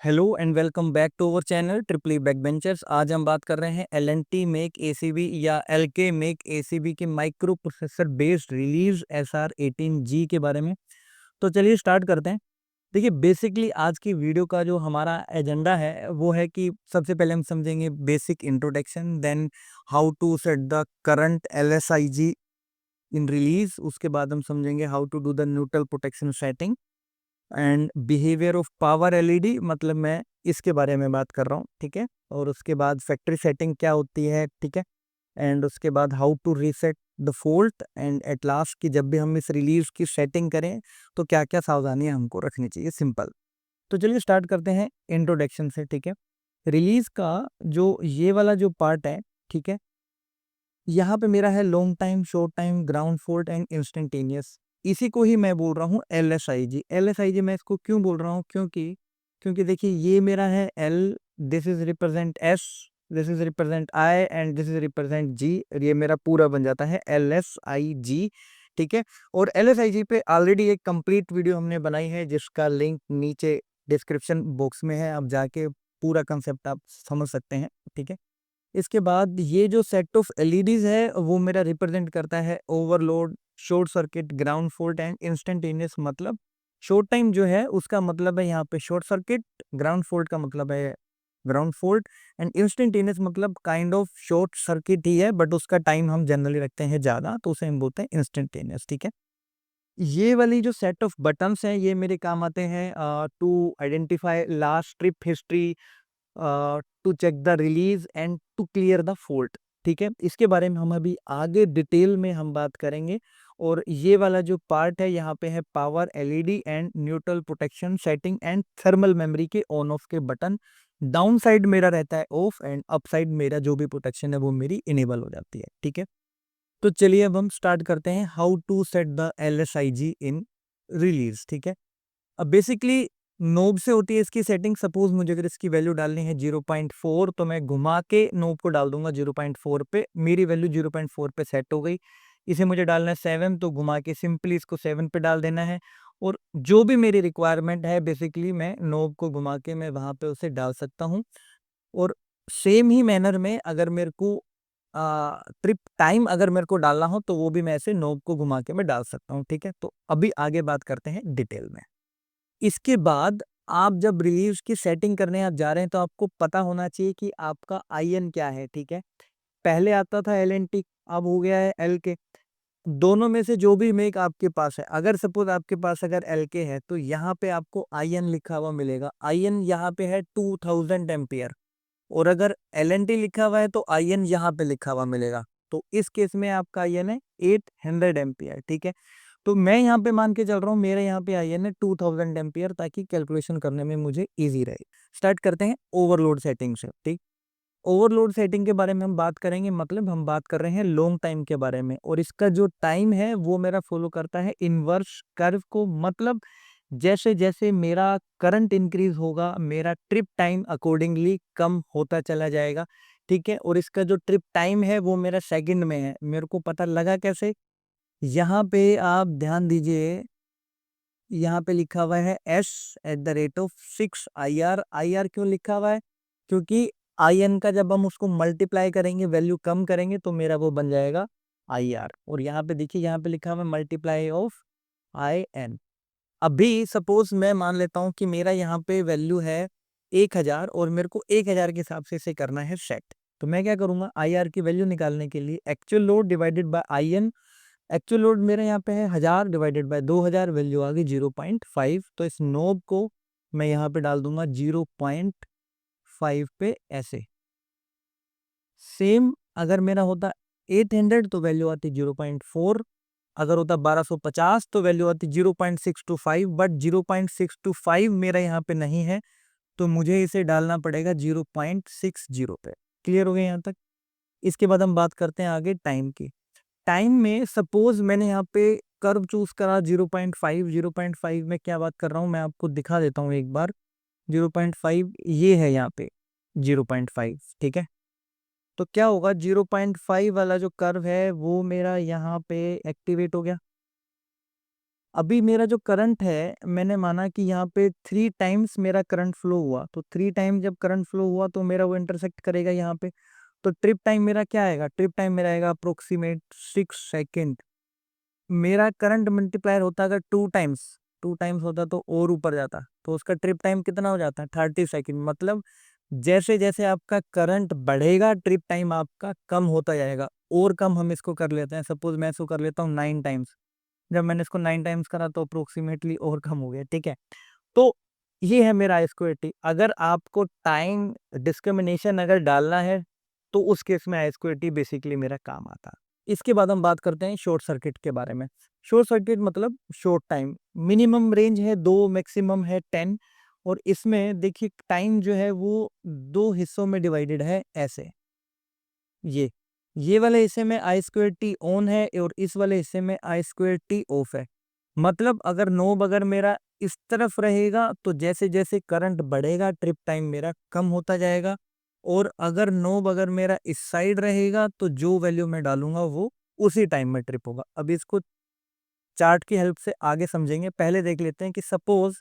Hello and welcome back to our channel triply backbenchers. आज हम बात कर रहे हैं L&T मेक ACB या LK मेक ACB के microprocessor based release SR18G के बारे में। तो चलिए स्टार्ट करते हैं। देखिए, बेसिकली आज की वीडियो का जो हमारा एजेंडा है वो है कि सबसे पहले हम समझेंगे basic introduction, then how to set the current LSIG in release. उसके बाद हम समझेंगे how to do the neutral protection setting and behaviour of power LED, मतलब मैं इसके बारे में बात कर रहा हूँ, ठीक है। और उसके बाद फैक्ट्री सेटिंग क्या होती है, ठीक है। एंड उसके बाद how to reset the fault and at last कि जब भी हम इस रिलीज की सेटिंग करें तो क्या क्या सावधानियां हमको रखनी चाहिए, सिंपल। तो चलिए स्टार्ट करते हैं इंट्रोडक्शन से, ठीक है। रिलीज का जो ये वाला जो पार्ट है, ठीक है, यहाँ पे मेरा है long time, short time, ground fault and instantaneous. इसी को ही मैं बोल रहा हूँ LSIG। LSIG मैं इसको क्यों बोल रहा हूँ, क्योंकि क्योंकि देखिए ये मेरा है L, this is represent S, this is represent I and this is represent G। ये मेरा पूरा बन जाता है LSIG, ठीक है। और LSIG पे ऑलरेडी एक कंप्लीट वीडियो हमने बनाई है जिसका लिंक नीचे डिस्क्रिप्शन बॉक्स में है, आप जाके पूरा कंसेप्ट आप समझ सकते हैं, ठीक है। इसके बाद ये जो सेट ऑफ एलईडीज है वो मेरा रिप्रेजेंट करता है overload, short circuit, ground fault and instantaneous. मतलब शॉर्ट टाइम जो है उसका मतलब है यहाँ पे शॉर्ट सर्किट, ग्राउंड फॉल्ट का मतलब है ग्राउंड फॉल्ट एंड इंस्टेंटेनियस मतलब काइंड ऑफ शॉर्ट सर्किट ही है, बट उसका टाइम हम जनरली रखते हैं ज़्यादा, तो उसे हम बोलते हैं इंस्टेंटेनियस, ठीक है। ये वाली जो सेट ऑफ बटन्स हैं ये मेरे काम आते हैं to identify last trip history, to check the release and to clear the fault, ठीक है। इसके बारे में हम अभी आगे डिटेल में हम बात करेंगे। और ये वाला जो पार्ट है यहाँ पे है power LED and neutral protection setting and thermal memory के ऑन ऑफ के बटन। डाउन साइड मेरा रहता है ऑफ एंड अप साइड मेरा जो भी प्रोटेक्शन है वो मेरी इनेबल हो जाती है, ठीक है। तो चलिए अब हम स्टार्ट करते हैं how to set the LSIG in release, ठीक है। अब बेसिकली नोब से होती है इसकी सेटिंग। सपोज मुझे अगर इसकी वैल्यू डालनी है 0.4 तो मैं घुमा के नोब को डाल दूंगा 0.4 पे, मेरी वैल्यू 0.4 पे सेट हो गई। इसे मुझे डालना है 7 तो घुमा के सिंपली इसको 7 पे डाल देना है। और जो भी मेरी रिक्वायरमेंट है बेसिकली मैं नोब को घुमा के मैं वहां पे उसे डाल सकता हूँ। और सेम ही मैनर में अगर मेरे को ट्रिप टाइम अगर मेरे को डालना हो तो वो भी मैं ऐसे नोब को घुमा के मैं डाल सकता हूँ, ठीक है। तो अभी आगे बात करते हैं डिटेल में। इसके बाद आप जब रिलीज की सेटिंग करने आप जा रहे हैं तो आपको पता होना चाहिए कि आपका IN क्या है, ठीक है। पहले आता था L&T, अब हो गया है LK। दोनों में से जो भी मेक आपके पास है, अगर सपोज आपके पास अगर LK है तो यहाँ पे आपको IN लिखा हुआ मिलेगा। IN यहाँ पे है 2000 एम्पियर, और अगर L&T लिखा हुआ है तो IN यहाँ पे लिखा हुआ मिलेगा। तो इस केस में आपका IN है 800 एम्पियर, ठीक है। तो मैं यहाँ पे मान के चल रहा हूँ मेरे यहाँ पे IN है 2000 एम्पियर, ताकि कैलकुलेशन करने में मुझे इजी रहे। स्टार्ट करते हैं ओवरलोड सेटिंग से, ठीक। ओवरलोड सेटिंग के बारे में हम बात करेंगे, मतलब हम बात कर रहे हैं लॉन्ग टाइम के बारे में। और इसका जो टाइम है वो मेरा फॉलो करता है इनवर्स कर्व को। मतलब जैसे जैसे मेरा करंट इंक्रीज होगा मेरा ट्रिप टाइम अकॉर्डिंगली कम होता चला जाएगा, ठीक है। और इसका जो ट्रिप टाइम है वो मेरा सेकंड में है। मेरे को पता लगा कैसे, यहाँ पे आप ध्यान दीजिए, यहाँ पे लिखा हुआ है S@6 IR। IR क्यों लिखा हुआ है, क्योंकि IN का जब हम उसको मल्टीप्लाई करेंगे, वैल्यू कम करेंगे तो मेरा वो बन जाएगा IR। और यहाँ पे देखिए, यहाँ पे लिखा हुआ है मल्टीप्लाई ऑफ IN। अभी सपोज मैं मान लेता हूँ कि मेरा यहाँ पे वैल्यू है 1000 और मेरे को 1000 के हिसाब से इसे करना है सेट। तो मैं क्या करूंगा, IR की वैल्यू निकालने के लिए actual load divided by IN। Actual load मेरे यहाँ पे है 1000 डिवाइडेड बाय 2000, वैल्यू आ गई 0.5। तो इस नोब को मैं यहाँ पे डाल दूंगा 0.5 पे ऐसे। सेम अगर मेरा होता 800 तो वैल्यू आती 0.4, अगर होता 1250 तो वैल्यू आती 0.625। बट 0.625 मेरा यहाँ पे नहीं है, तो मुझे इसे डालना पड़ेगा 0.60 पे। क्लियर हो गया यहाँ तक। इसके बाद हम बात करते हैं आगे टाइम की। टाइम में सपोज मैंने यहाँ पे कर्व चूज करा 0.5। 0.5 में क्या बात कर रहा हूँ मैं आपको दिखा देता हूँ एक बार। 0.5 ये है यहाँ पे 0.5, ठीक है। तो क्या होगा, 0.5 वाला जो कर्व है वो मेरा यहाँ पे एक्टिवेट हो गया। अभी मेरा जो करंट है, मैंने माना कि यहाँ पे 3 टाइम्स मेरा करंट फ्लो हुआ, तो 3 टाइम जब करंट फ्लो हुआ तो मेरा वो इंटरसेक्ट करेगा यहाँ पे, तो ट्रिप टाइम मेरा क्या आएगा, ट्रिप टाइम मेरा आएगा अप्रोक्सीमेट 6 सेकेंड। मेरा करंट मल्टीप्लायर होता अगर 2 टाइम्स होता तो और ऊपर जाता, तो उसका ट्रिप टाइम कितना हो जाता, 30 सेकेंड। मतलब जैसे जैसे आपका करंट बढ़ेगा ट्रिप टाइम आपका कम होता जाएगा। और कम हम इसको कर लेते हैं, सपोज मैं इसको कर लेता हूँ 9 टाइम्स। जब मैंने इसको 9 टाइम्स करा तो अप्रोक्सीमेटली और कम हो गया, ठीक है। तो ये है मेरा I²T। अगर आपको टाइम डिस्क्रिमिनेशन अगर डालना है तो उस केस में I²T बेसिकली मेरा काम आता है। इसके बाद हम बात करते हैं शॉर्ट सर्किट के बारे में। शॉर्ट सर्किट मतलब शॉर्ट टाइम, मिनिमम रेंज है 2, मैक्सिमम है 10। और इसमें देखिए टाइम जो है वो 2 हिस्सों में डिवाइडेड है ऐसे। ये वाले हिस्से में I²T ऑन है और इस वाले हिस्से में I²T ऑफ है। मतलब अगर नोब अगर मेरा इस तरफ रहेगा तो जैसे जैसे करंट बढ़ेगा ट्रिप टाइम मेरा कम होता जाएगा, और अगर नोब अगर मेरा इस साइड रहेगा तो जो वैल्यू मैं डालूंगा वो उसी टाइम में ट्रिप होगा। अब इसको चार्ट की हेल्प से आगे समझेंगे, पहले देख लेते हैं कि सपोज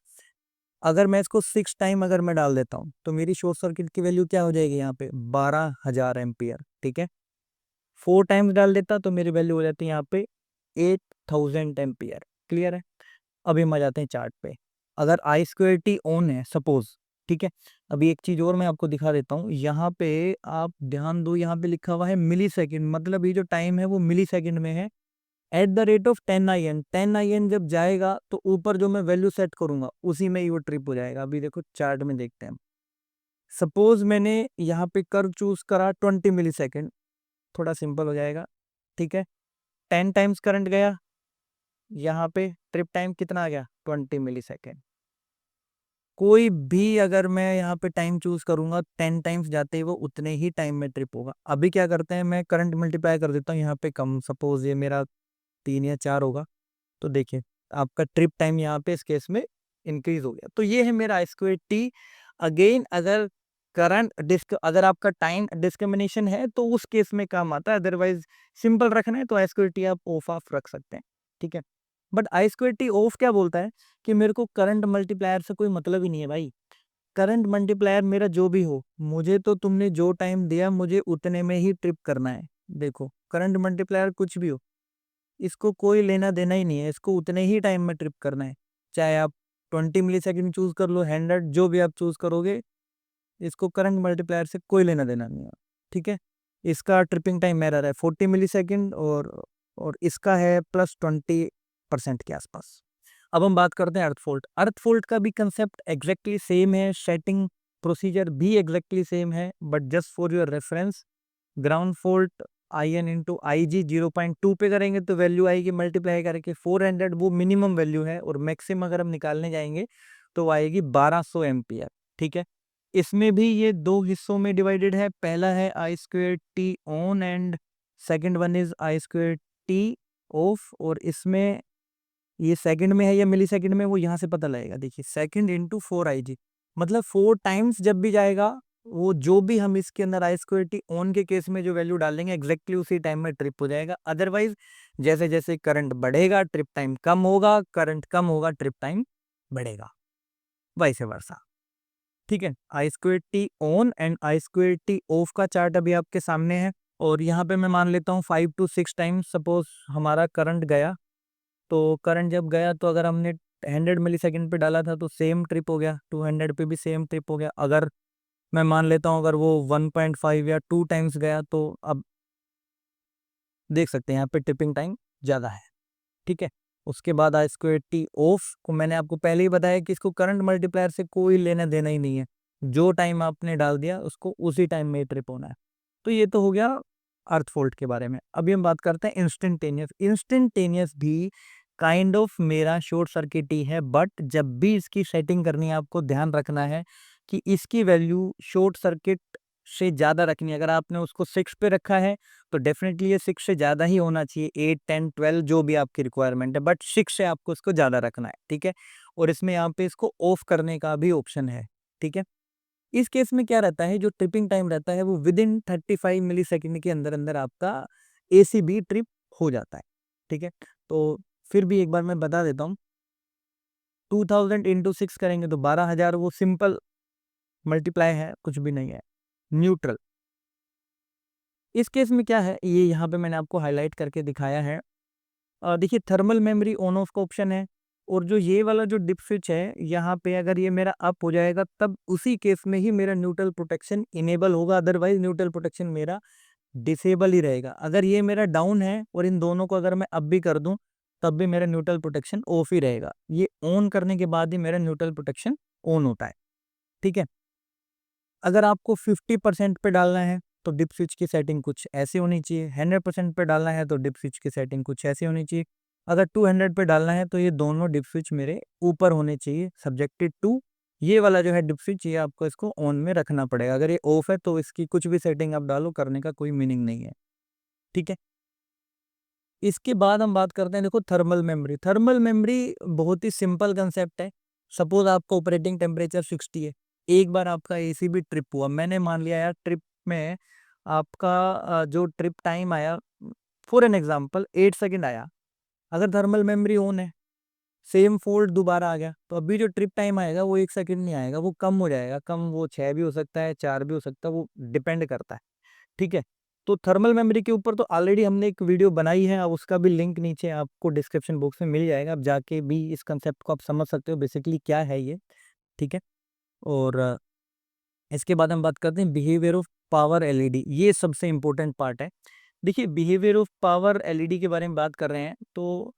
अगर मैं इसको 6 टाइम अगर मैं डाल देता हूँ तो मेरी शॉर्ट सर्किट की वैल्यू क्या हो जाएगी, यहाँ पे 12,000 एम्पियर, ठीक है। 4 टाइम्स डाल देता तो मेरी वैल्यू हो जाती है यहाँ पे 8,000 एम्पियर। क्लियर है। अभी हम आ जाते हैं चार्ट पे। अगर I²T ऑन है सपोज, ठीक है। अभी एक चीज और मैं आपको दिखा देता हूँ, यहाँ पे आप ध्यान दो, यहाँ पे लिखा हुआ है मिली सेकेंड, मतलब ये जो टाइम है वो मिली सेकेंड में है। At the rate of 10 IN, 10 IN जब जाएगा तो ऊपर जो मैं वैल्यू सेट करूंगा उसी में ही वो ट्रिप हो जाएगा। अभी देखो चार्ट में देखते हैं। सपोज मैंने यहाँ पे कर्व चूज करा 20 मिली सेकेंड, थोड़ा सिंपल हो जाएगा, ठीक है। 10 टाइम्स करंट गया, यहाँ पे ट्रिप टाइम कितना आ गया, 20 मिली सेकेंड। कोई भी अगर मैं यहाँ पे टाइम चूज करूंगा 10 टाइम्स जाते ही वो उतने ही टाइम में ट्रिप होगा। अभी क्या करते हैं, मैं करंट मल्टीप्लाई कर देता हूँ यहाँ पे कम, सपोज ये मेरा 3 या 4 होगा, तो देखिए आपका ट्रिप टाइम यहाँ पे इस केस में इंक्रीज हो गया। तो ये है मेरा I²T। अगेन अगर करंट डिस्क अगर आपका टाइम डिस्क्रिमिनेशन है तो उस केस में काम आता है, अदरवाइज सिंपल रखना है तो I²T आप ऑफ ऑफ रख सकते हैं, ठीक है। बट I²T ऑफ क्या बोलता है कि मेरे को करंट मल्टीप्लायर से कोई मतलब ही नहीं है भाई। करंट मल्टीप्लायर मेरा जो भी हो, मुझे तो तुमने जो टाइम दिया मुझे उतने में ही ट्रिप करना है। देखो करंट मल्टीप्लायर कुछ भी हो, इसको कोई लेना देना ही नहीं है, इसको उतने ही टाइम में ट्रिप करना है। चाहे आप 20 मिली सेकेंड चूज कर लो, 100, जो भी आप चूज करोगे, इसको करंट मल्टीप्लायर से कोई लेना देना नहीं है, ठीक है। इसका ट्रिपिंग टाइम मेरा है 40 मिली सेकेंड, और इसका है +20% के आसपास। अब हम बात करते हैं अर्थ फोल्ट। अर्थ फोल्ट का भी कंसेप्ट एग्जैक्टली सेम है, सेटिंग प्रोसीजर भी एग्जैक्टली सेम है, but just for your reference, ground fault IN/IG 0.2 पे करेंगे तो वैल्यू आएगी मल्टीप्लाई करके 400, वो मिनिमम वैल्यू है, और मैक्सिमम अगर हम निकालने जाएंगे तो आएगी 1200 एम्पियर, ठीक है। इसमें भी ये 2 हिस्सों में डिवाइडेड है, पहला है I²T on and second one is I²T of. और इसमें ये सेकंड में है या मिली सेकंड में वो यहाँ से पता लगेगा, देखिए सेकंड × 4IG, मतलब 4 टाइम्स जब भी जाएगा वो जो भी हम इसके अंदर I²T ऑन के केस में जो वैल्यू डालेंगे एग्जैक्टली उसी टाइम में ट्रिप हो जाएगा। अदरवाइज जैसे जैसे करंट बढ़ेगा ट्रिप टाइम कम होगा, करंट कम होगा ट्रिप टाइम बढ़ेगा, वाइस वर्सा, ठीक है। I²T on and I²T of का चार्ट अभी आपके सामने है, और यहाँ पे मैं मान लेता हूँ 5 to 6 टाइम्स सपोज हमारा करंट गया। तो करंट जब गया तो अगर हमने 100 मिली सेकेंड पे डाला था तो सेम ट्रिप हो गया, 200 पे भी सेम ट्रिप हो गया। अगर मैं मान लेता हूँ अगर वो 1.5 या 2 टाइम्स गया तो अब देख सकते हैं यहाँ पे टिपिंग टाइम ज़्यादा है, ठीक है। उसके बाद I²T ऑफ को मैंने आपको पहले ही बताया कि इसको करंट मल्टीप्लायर से कोई लेना देना ही नहीं है, जो टाइम आपने डाल दिया उसको उसी टाइम में ट्रिप होना है। तो ये तो हो गया अर्थ फोल्ट के बारे में। अभी हम बात करते हैं इंस्टेंटेनियस। इंस्टेंटेनियस भी काइंड ऑफ मेरा शॉर्ट सर्किट ही है, बट जब भी इसकी सेटिंग करनी है आपको ध्यान रखना है कि इसकी वैल्यू शॉर्ट सर्किट से ज़्यादा रखनी है। अगर आपने उसको 6 पे रखा है तो डेफिनेटली ये 6 से ज़्यादा ही होना चाहिए, 8, 10, 12 जो भी आपकी रिक्वायरमेंट है, बट 6 से आपको इसको ज़्यादा रखना है, ठीक है। और इसमें यहाँ पे इसको ऑफ करने का भी ऑप्शन है, ठीक है। इस केस में क्या रहता है, जो ट्रिपिंग टाइम रहता है वो विद इन 35 मिली सेकेंड के अंदर अंदर आपका ACB ट्रिप हो जाता है, ठीक है। तो फिर भी एक बार मैं बता देता हूँ, 2000 इंटू 6 करेंगे तो 12,000, वो सिंपल मल्टीप्लाई है, कुछ भी नहीं है, न्यूट्रल। इस केस में क्या है, ये यहाँ पे मैंने आपको हाईलाइट करके दिखाया है। देखिए थर्मल मेमोरी ऑन ऑफ का ऑप्शन है, और जो ये वाला जो डिप स्विच है यहाँ पे अगर ये मेरा अप हो जाएगा तब उसी केस में ही मेरा न्यूट्रल प्रोटेक्शन इनेबल होगा, अदरवाइज न्यूट्रल प्रोटेक्शन मेरा डिसेबल ही रहेगा। अगर ये मेरा डाउन है और इन दोनों को अगर मैं अप भी कर दूं तब भी मेरा न्यूट्रल प्रोटेक्शन ऑफ ही रहेगा। ये ऑन करने के बाद ही मेरा न्यूट्रल प्रोटेक्शन ऑन होता है, ठीक है। अगर आपको 50% पे डालना है तो डिप स्विच की सेटिंग कुछ ऐसी होनी चाहिए, 100% पे डालना है तो डिप स्विच की सेटिंग कुछ ऐसी होनी चाहिए, अगर 200 पे डालना है तो ये दोनों डिप स्विच मेरे ऊपर होने चाहिए, सब्जेक्टेड टू ये वाला जो है डिप स्विच, ये आपको इसको ऑन में रखना पड़ेगा। अगर ये ऑफ है तो इसकी कुछ भी सेटिंग आप डालो, करने का कोई मीनिंग नहीं है, ठीक है। इसके बाद हम बात करते हैं, देखो थर्मल मेमोरी। थर्मल मेमोरी बहुत ही सिंपल कंसेप्ट है। सपोज आपका ऑपरेटिंग टेम्परेचर 60 है, एक बार आपका एसीबी ट्रिप हुआ, मैंने मान लिया यार ट्रिप में आपका जो ट्रिप टाइम आया फॉर एन एग्जांपल 8 सेकंड आया। अगर थर्मल मेमोरी ऑन है, सेम फोल्ड दोबारा आ गया, तो अभी जो ट्रिप टाइम आएगा वो 1 सेकंड नहीं आएगा, वो कम हो जाएगा, कम वो 6 भी हो सकता है, 4 भी हो सकता है, वो डिपेंड करता है, ठीक है। तो थर्मल मेमोरी के ऊपर तो ऑलरेडी हमने एक वीडियो बनाई है, अब उसका भी लिंक नीचे आपको डिस्क्रिप्शन बॉक्स में मिल जाएगा, आप जाके भी इस कंसेप्ट को आप समझ सकते हो बेसिकली क्या है ये, ठीक है। और इसके बाद हम बात करते हैं बिहेवियर ऑफ पावर एलईडी, ये सबसे इंपॉर्टेंट पार्ट है। देखिए बिहेवियर ऑफ पावर एलईडी के बारे में बात कर रहे हैं तो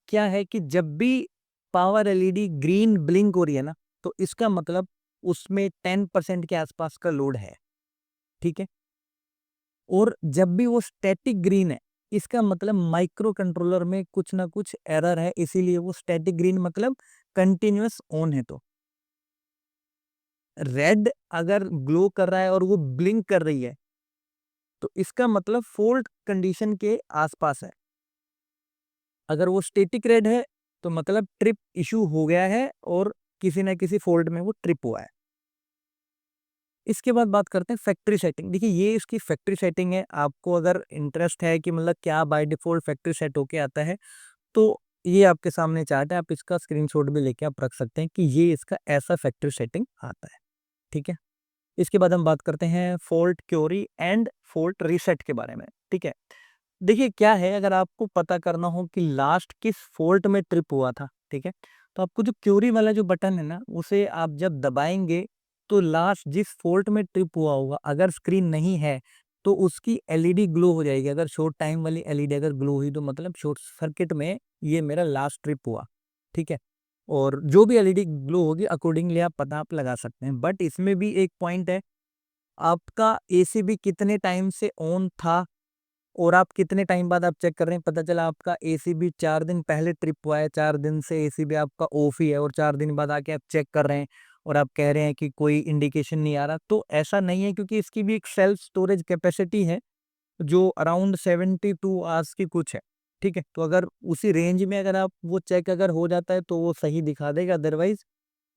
क्या है कि जब भी पावर एलईडी ग्रीन ब्लिंक हो रही है ना, तो इसका मतलब उसमें 10% के आसपास का लोड है, ठीक है। और जब भी वो स्टैटिक ग्रीन है, इसका मतलब माइक्रो कंट्रोलर में कुछ ना कुछ एरर है, इसीलिए वो स्टैटिक ग्रीन मतलब कंटिन्यूअस ऑन है। तो रेड अगर ग्लो कर रहा है और वो ब्लिंक कर रही है तो इसका मतलब फॉल्ट कंडीशन के आसपास है। अगर वो स्टैटिक रेड है तो मतलब ट्रिप इशू हो गया है और किसी ना किसी फॉल्ट में वो ट्रिप हुआ है। इसके बाद बात करते हैं फैक्ट्री सेटिंग। देखिए ये इसकी फैक्ट्री सेटिंग है, आपको अगर इंटरेस्ट है कि मतलब क्या बाय डिफॉल्ट फैक्ट्री सेट होके आता है तो ये आपके सामने चार्ट है, आप इसका स्क्रीनशॉट भी लेके आप रख सकते हैं कि ये इसका ऐसा फैक्ट्री सेटिंग आता है, ठीक है। इसके बाद हम बात करते हैं fault query and fault reset के बारे में, ठीक है। देखिए क्या है, अगर आपको पता करना हो कि लास्ट किस फॉल्ट में ट्रिप हुआ था, ठीक है, तो आपको जो क्यूरी वाला जो बटन है ना, उसे आप जब दबाएंगे तो लास्ट जिस फॉल्ट में ट्रिप हुआ होगा, अगर स्क्रीन नहीं है तो उसकी एलईडी ग्लो हो जाएगी। अगर शॉर्ट टाइम वाली एलईडी अगर ग्लो हुई तो मतलब शॉर्ट सर्किट में ये मेरा लास्ट ट्रिप हुआ, ठीक है। और जो भी एलईडी ग्लो होगी अकॉर्डिंगली आप पता आप लगा सकते हैं। बट इसमें भी एक पॉइंट है, आपका एसीबी कितने टाइम से ऑन था और आप कितने टाइम बाद आप चेक कर रहे हैं। पता चला आपका एसीबी 4 दिन पहले ट्रिप हुआ है, 4 दिन से एसीबी आपका ऑफ ही है और 4 दिन बाद आके आप चेक कर रहे हैं और आप कह रहे हैं कि कोई इंडिकेशन नहीं आ रहा, तो ऐसा नहीं है, क्योंकि इसकी भी एक सेल्फ स्टोरेज कैपेसिटी है जो अराउंड 72 आवर्स की कुछ है, ठीक है। तो अगर उसी रेंज में अगर आप वो चेक अगर हो जाता है तो वो सही दिखा देगा, अदरवाइज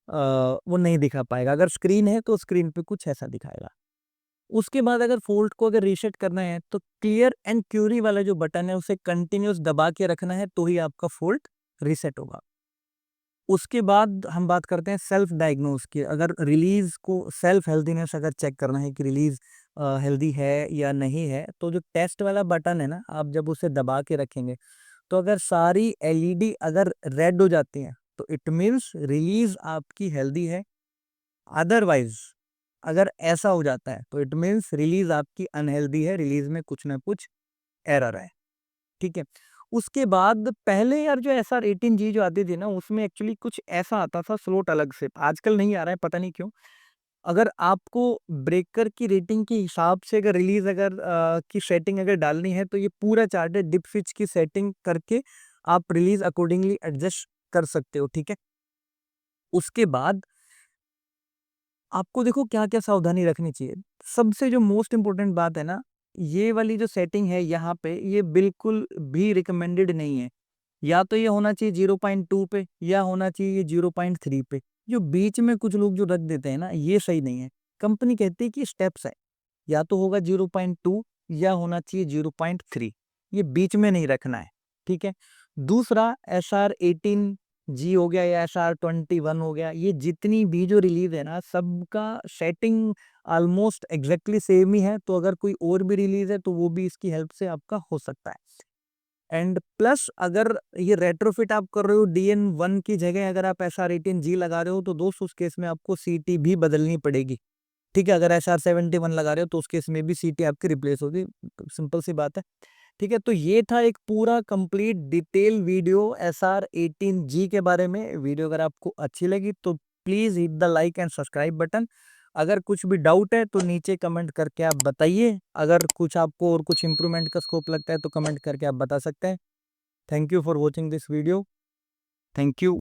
वो नहीं दिखा पाएगा। अगर स्क्रीन है तो स्क्रीन पे कुछ ऐसा दिखाएगा। उसके बाद अगर फोल्ट को अगर रीसेट करना है तो क्लियर एंड क्यूरी वाला जो बटन है उसे कंटिन्यूस दबा के रखना है, तो ही आपका फोल्ट रीसेट होगा। उसके बाद हम बात करते हैं सेल्फ डायग्नोस की। अगर रिलीज को सेल्फ हेल्दीनेस अगर चेक करना है कि रिलीज हेल्दी है या नहीं है, तो जो टेस्ट वाला बटन है ना, आप जब उसे दबा के रखेंगे तो अगर सारी एलईडी अगर रेड हो जाती हैं तो इट मीन्स रिलीज आपकी हेल्दी है। अदरवाइज अगर ऐसा हो जाता है तो इट मीन्स रिलीज आपकी अनहेल्दी है, रिलीज में कुछ ना कुछ एरर है, ठीक है। उसके बाद पहले यार जो SR18G जो आती थी ना, उसमें एक्चुअली कुछ ऐसा आता था स्लोट अलग से, आजकल नहीं आ रहा है, पता नहीं क्यों। अगर आपको ब्रेकर की रेटिंग के हिसाब से अगर रिलीज अगर की सेटिंग अगर डालनी है तो ये पूरा चार्ट है, डिप स्विच की सेटिंग करके आप रिलीज अकॉर्डिंगली एडजस्ट कर सकते हो, ठीक है। उसके बाद आपको देखो क्या क्या सावधानी रखनी चाहिए। सबसे जो मोस्ट इंपॉर्टेंट बात है ना, ये वाली जो सेटिंग है यहाँ पे, ये बिल्कुल भी रिकमेंडेड नहीं है। या तो ये होना चाहिए 0.2 पे या होना चाहिए 0.3 पे। जो बीच में कुछ लोग जो रख देते हैं ना, ये सही नहीं है। कंपनी कहती है कि स्टेप्स है, या तो होगा 0.2 या होना चाहिए 0.3, ये बीच में नहीं रखना है, ठीक है। दूसरा SR18G हो गया या SR21 हो गया, ये जितनी भी जो रिलीज है ना, सबका सेटिंग ऑलमोस्ट एग्जैक्टली सेम ही है। तो अगर कोई और भी रिलीज है तो वो भी इसकी हेल्प से आपका हो सकता है। एंड प्लस अगर ये रेट्रोफिट आप कर रहे हो DN1 की जगह अगर आप SR18G लगा रहे हो तो दोस्त उस केस में आपको सीटी भी बदलनी पड़ेगी। ठीक है, अगर SR71 लगा रहे हो तो उस केस में भी सीटी आपकी रिप्लेस होगी, सिंपल सी बात है। ठीक है, तो ये था एक पूरा कंप्लीट डिटेल वीडियो SR18G के बारे में। वीडियो अगर आपको अच्छी लगी तो please hit the like and subscribe button. अगर कुछ भी डाउट है तो नीचे कमेंट करके आप बताइए। अगर कुछ आपको और कुछ इंप्रूवमेंट का स्कोप लगता है तो कमेंट करके आप बता सकते हैं। Thank you for watching this video. Thank you.